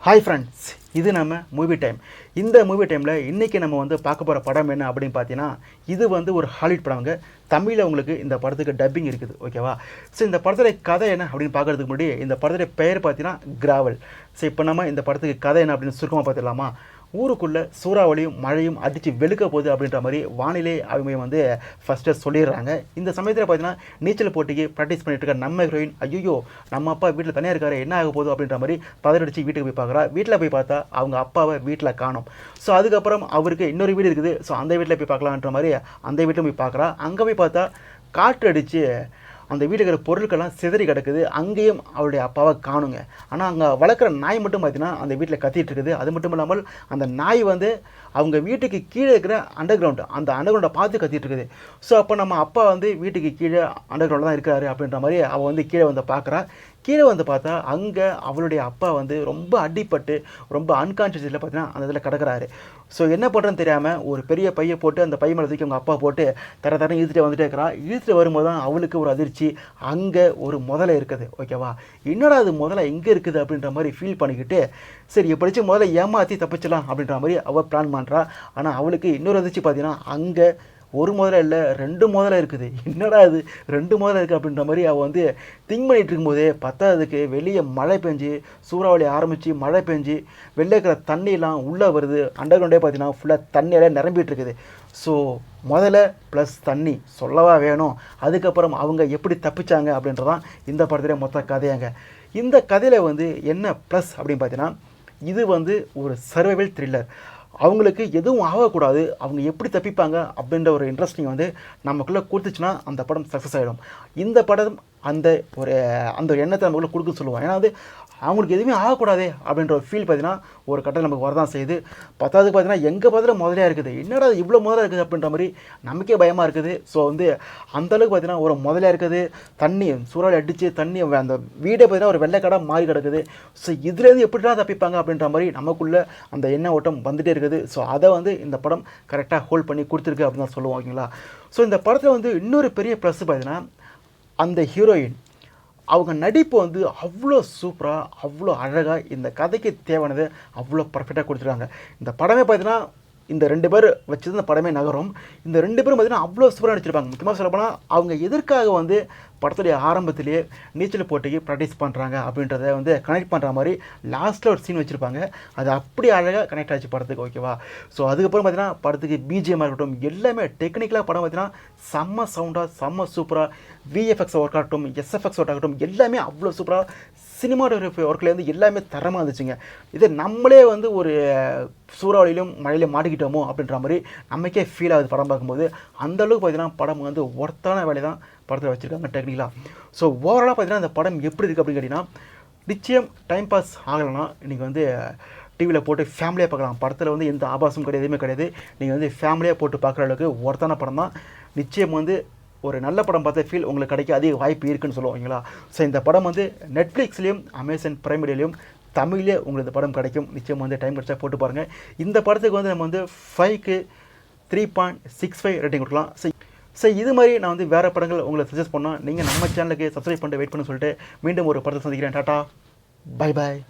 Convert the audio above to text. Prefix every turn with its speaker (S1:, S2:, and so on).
S1: Hi friends, இது நம்ம movie time. இந்த மூவி டைமில் இன்றைக்கி நம்ம வந்து பார்க்க போகிற படம் என்ன அப்படின்னு பார்த்தீங்கன்னா, இது வந்து ஒரு ஹாலிவுட் படங்க. தமிழில் உங்களுக்கு இந்த படத்துக்கு டப்பிங் இருக்குது, ஓகேவா? ஸோ இந்த படத்துடைய கதை என்ன அப்படின்னு பார்க்குறதுக்கு முன்னாடி இந்த படத்துடைய பெயர் பார்த்தீங்கன்னா கிராவல். ஸோ இப்போ நம்ம இந்த படத்துக்கு கதை என்ன அப்படின்னு சுருக்கமாக பார்த்துடலாமா? ஊருக்குள்ளே சூறாவளியும் மழையும் அடித்து வெளுக்க போகுது அப்படின்ற மாதிரி வானிலை ஆய்வு வந்து ஃபஸ்ட்டு சொல்லிடுறாங்க. இந்த சமயத்தில் பார்த்தீங்கன்னா நீச்சல் போட்டிக்கு ப்ராக்டிஸ் பண்ணிட்டு இருக்க நம்ம ஹீரோயின், ஐயோ நம்ம அப்பா வீட்டில் தனியாக இருக்காரு, என்ன ஆக போகுது அப்படின்ற மாதிரி பதறடிச்சு வீட்டுக்கு போய் பார்க்குறா. வீட்டில் போய் பார்த்தா அவங்க அப்பாவை வீட்டில் காணோம். ஸோ அதுக்கப்புறம் அவருக்கு இன்னொரு வீடு இருக்குது, ஸோ அந்த வீட்டில் போய் பார்க்கலான்ற மாதிரி அந்த வீட்டில் போய் பார்க்குறா. அங்கே போய் பார்த்தா காற்று அடித்து அந்த வீட்டில் இருக்கிற பொருட்கள்லாம் சிதறி கிடக்குது. அங்கேயும் அவருடைய அப்பாவை காணுங்க. ஆனால் அங்கே வளர்க்குற நாய் மட்டும் பார்த்தீங்கன்னா அந்த வீட்டில் கத்திட்டு இருக்குது. அது மட்டும் இல்லாமல் அந்த நாய் வந்து அவங்க வீட்டுக்கு கீழே இருக்கிற அண்டர் கிரவுண்டு, அந்த அண்டர் கிரவுண்டை பார்த்து கத்திட்டு இருக்குது. ஸோ அப்போ நம்ம அப்பா வந்து வீட்டுக்கு கீழே அண்டர் கிரவுண்டில் தான் இருக்கிறாரு அப்படின்ற மாதிரி அவள் வந்து கீழே வந்து பார்க்குறா. கீழே வந்து பார்த்தா அங்கே அவளுடைய அப்பா வந்து ரொம்ப அடிப்பட்டு ரொம்ப அன்கான்ஷியஸில் பார்த்தீங்கன்னா அந்த இதில் கிடக்கிறாரு. ஸோ என்ன பண்ணுறதுன்னு தெரியாமல் ஒரு பெரிய பையை போட்டு அந்த பை மேலே தூக்கி அவங்க அப்பா போட்டு தர இழுத்துட்டு வந்துட்டே இருக்கிறா. இழுத்துட்டு வரும்போது தான் அவளுக்கு ஒரு அதிர்ச்சி, அங்கே ஒரு முதலை இருக்குது, ஓகேவா? என்னடா அது முதலை எங்கே இருக்குது அப்படின்ற மாதிரி ஃபீல் பண்ணிக்கிட்டு சரி எப்படிச்சும் முதல்ல ஏமாற்றி தப்பிச்சிடலாம் அப்படின்ற மாதிரி அவள் பிளான் பண்ணுறா. ஆனால் அவளுக்கு இன்னொரு அதிர்ச்சி பார்த்தீங்கன்னா அங்கே ஒரு முதல்ல இல்லை 2 முதல்ல இருக்குது. என்னடா அது 2 முதல்ல இருக்குது அப்படின்ற மாதிரி அவள் வந்து திங்க் பண்ணிகிட்டு இருக்கும்போதே பத்தாவதுக்கு வெளியே மழை பெஞ்சு சூறாவளி ஆரம்பித்து மழை பெஞ்சு வெளில இருக்கிற தண்ணியெலாம் உள்ளே வருது. அண்டர் கிரவுண்டே பார்த்தீங்கன்னா ஃபுல்லாக தண்ணியெல்லாம் நிரம்பிட்டு இருக்குது. ஸோ முதல்ல ப்ளஸ் தண்ணி சொல்லவா வேணும். அதுக்கப்புறம் அவங்க எப்படி தப்பிச்சாங்க அப்படின்றதான் இந்த படத்துலேயே மொத்த கதையாங்க. இந்த கதையில் வந்து என்ன ப்ளஸ் அப்படின்னு பார்த்தீங்கன்னா, இது வந்து ஒரு சர்வைவல் த்ரில்லர். அவங்களுக்கு எதுவும் ஆகக்கூடாது, அவங்க எப்படி தப்பிப்பாங்க அப்படின்ற ஒரு இன்ட்ரெஸ்டிங் வந்து நமக்குள்ளே கொடுத்துச்சுன்னா அந்த படம் சக்ஸஸ் ஆகிடும். இந்த படம் அந்த ஒரு எண்ணத்தை நமக்குள்ளே கொடுக்க சொல்லுவோம். ஏன்னா வந்து அவங்களுக்கு எதுவுமே ஆகக்கூடாதே அப்படின்ற ஒரு ஃபீல் பார்த்தீங்கன்னா ஒரு கட்டத்தில் நமக்கு வரதான் செய்யுது. பத்தாவது பார்த்தீங்கன்னா எங்கே பார்த்தாலும் முதலையாக இருக்குது, என்னடா இவ்வளோ முதலாக இருக்குது அப்படின்ற மாதிரி நமக்கே பயமாக இருக்குது. ஸோ வந்து அந்தளவுக்கு பார்த்தீங்கன்னா ஒரு முதலையாக இருக்குது, தண்ணி சூறாவளி அடித்து தண்ணி அந்த வீடே பார்த்தீங்கன்னா ஒரு வெள்ளைக்கடை மாறி கிடக்குது. ஸோ இதுலேருந்து எப்படிலாம் தப்பிப்பாங்க அப்படின்ற மாதிரி நமக்குள்ளே அந்த எண்ண ஓட்டம் வந்துகிட்டே இருக்குது. ஸோ அதை வந்து இந்த படம் கரெக்டாக ஹோல்ட் பண்ணி கொடுத்துருக்கு அப்படின்னு தான் சொல்லுவோம், ஓகேங்களா? ஸோ இந்த படத்தில் வந்து இன்னொரு பெரிய ப்ளஸ் பார்த்தீங்கன்னா அந்த ஹீரோயின் அவங்க நடிப்பு வந்து அவ்வளோ சூப்பராக அவ்வளோ அழகாக இந்த கதைக்கு தேவையானதை அவ்வளோ பர்ஃபெக்டாக கொடுத்துருக்காங்க. இந்த படமே பார்த்தீங்கன்னா இந்த 2 பேர் வச்சு இந்த படமே நகரும். இந்த 2 பேரும் பார்த்தீங்கன்னா அவ்வளோ சூப்பராக நடிச்சிருப்பாங்க. முக்கியமாக சொல்லப்போனால் அவங்க எதற்காக வந்து படத்துடைய ஆரம்பத்திலேயே நீச்சல் போட்டிக்கு ப்ராக்டிஸ் பண்ணுறாங்க அப்படின்றத வந்து கனெக்ட் பண்ணுற மாதிரி லாஸ்ட்டில் ஒரு சீன் வச்சுருப்பாங்க. அது அப்படி அழகாக கனெக்ட் ஆச்சு படத்துக்கு, ஓகேவா? ஸோ அதுக்கப்புறம் பார்த்தீங்கன்னா படத்துக்கு பிஜிஎம்மாக இருக்கட்டும் எல்லாமே டெக்னிக்கலாக படம் பார்த்தீங்கன்னா செம்ம சவுண்டாக செம்ம சூப்பராக, விஎஃப்எக்ஸ் ஒர்க் ஆகட்டும் எஸ்எஃப்எக்ஸ் ஒர்க் ஆகட்டும் எல்லாமே அவ்வளோ சூப்பராக, சினிமாட்டோகிராஃபி ஒர்க்லேருந்து எல்லாமே தரமாக இருந்துச்சுங்க. இது நம்மளே வந்து ஒரு சூறாவளியிலும் மழையிலும் மாட்டிக்கிட்டோமோ அப்படின்ற மாதிரி நமக்கே ஃபீல் ஆகுது படம் பார்க்கும்போது. அந்தளவுக்கு பார்த்தீங்கன்னா படம் வந்து ஒர்த்தான வேலை தான் படத்தில் வச்சுருக்காங்க டெக்னிக்கலாக. ஸோ ஓவராலாக பார்த்தீங்கன்னா அந்த படம் எப்படி இருக்குது அப்படின்னு கேட்டிங்கன்னா, நிச்சயம் டைம் பாஸ் ஆகலைன்னா இன்றைக்கி வந்து டிவியில் போட்டு ஃபேமிலியாக பார்க்கலாம். படத்தில் வந்து எந்த ஆபாசமும் கிடையாது, எதுவுமே கிடையாது. நீங்கள் வந்து ஃபேமிலியாக போட்டு பார்க்குற அளவுக்கு ஒர்த்தான படம் தான். நிச்சயம் வந்து ஒரு நல்ல படம் பார்த்த ஃபீல் உங்களுக்கு கிடைக்க அதிக வாய்ப்பு இருக்குன்னு சொல்லுவாங்களா? ஸோ இந்த படம் வந்து நெட்ஃப்ளிக்ஸ்லேயும் அமேசான் பிரைம் வீடியோலையும் தமிழ்லேயே உங்களுக்கு இந்த படம் கிடைக்கும். நிச்சயம் வந்து டைம் கிடைச்சா போட்டு பாருங்கள். இந்த படத்துக்கு வந்து நம்ம வந்து 5க்கு 3.65 ரேட்டிங் கொடுக்கலாம். ஸோ இது மாதிரி நான் வந்து வேறு படங்கள் உங்களை சஜஸ்ட் பண்ணால் நீங்கள் நம்ம சேனலுக்கு சப்ஸ்கிரைப் பண்ணிட்டு வெயிட் பண்ண சொல்லிட்டு மீண்டும் ஒரு படத்தை சந்திக்கிறேன். Tata, bye bye.